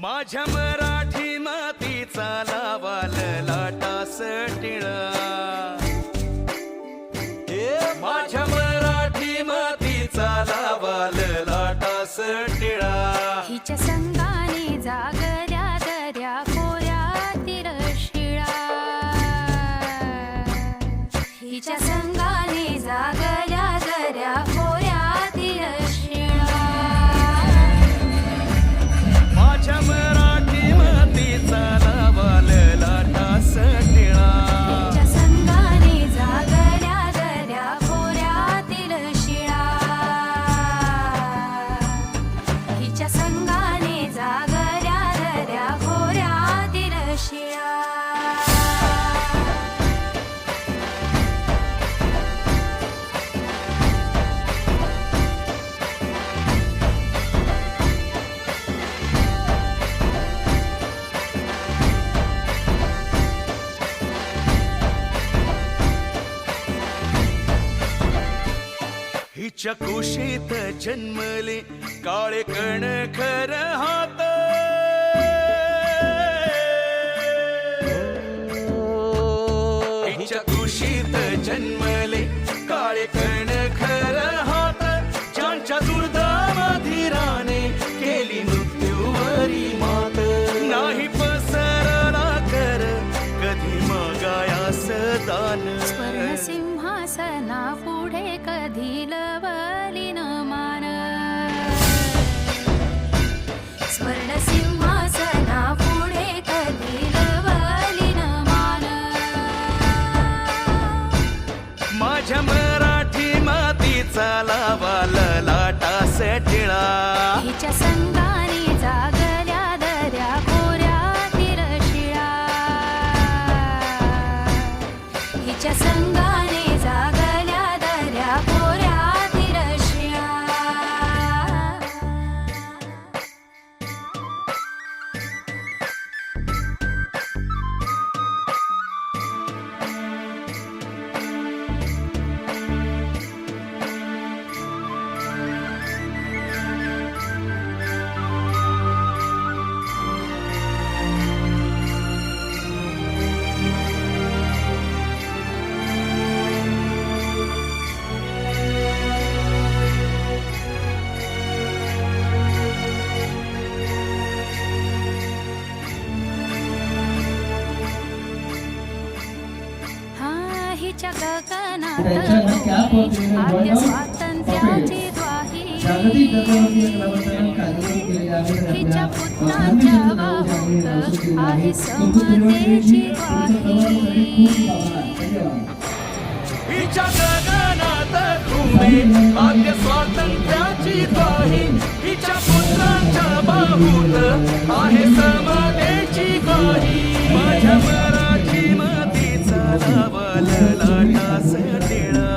माझ्या मराठी मातीचा लावाल लाटास टिळा, माझ्या मराठी मातीचा लावाल लाटास टिळा. हिच्या संगाने जागल्या दर्या खोऱ्यातील शिळा, हिच्या संगाने जागल्या दर्या खोऱ्यातील शिळा. माझ्या मराठी मातीचा लावाल लाटास टिळा, हिच्या संगाने जागल्या दर्या खोऱ्यातील शिळा, हिच्या संगाने जागल्या दर्या खोऱ्यातील शिळा. हिच्या कुशीत जन्मले काळे कण खर हात, हिच्या कुशीत जन्मले काळे कण खर हात. ज्यांच्या दुर्दाम धीराने केली मृत्यूवरी मात, नाही पसरला कर कधी मगायास दान. स्वर्ण सिंहासना पुढे कधी लवली न मान, स्वर्ण सिंहासना पुढे कधी लवली न मान. माझ्या मराठी मातीचा लावाल लाटास टिळा, हिच्या संगाने जागल्या दर्या खोऱ्यातील शिळा, हिच्या संगाने जागल्या दर्या खोऱ्यातील शिळा. हिच्या गगनात आद्य स्वातंत्र्याची ग्वाही, हिच्या पुत्रांच्या वाहूत आहे समतेची ग्वाही. हिच्या गगनात घुमे आद्य स्वातंत्र्याची ग्वाही, हिच्या पुत्रांच्या बाहूत आहे समतेची ग्वाही. माझ्या मराठी मातीचा लावाल लाटास टिळा,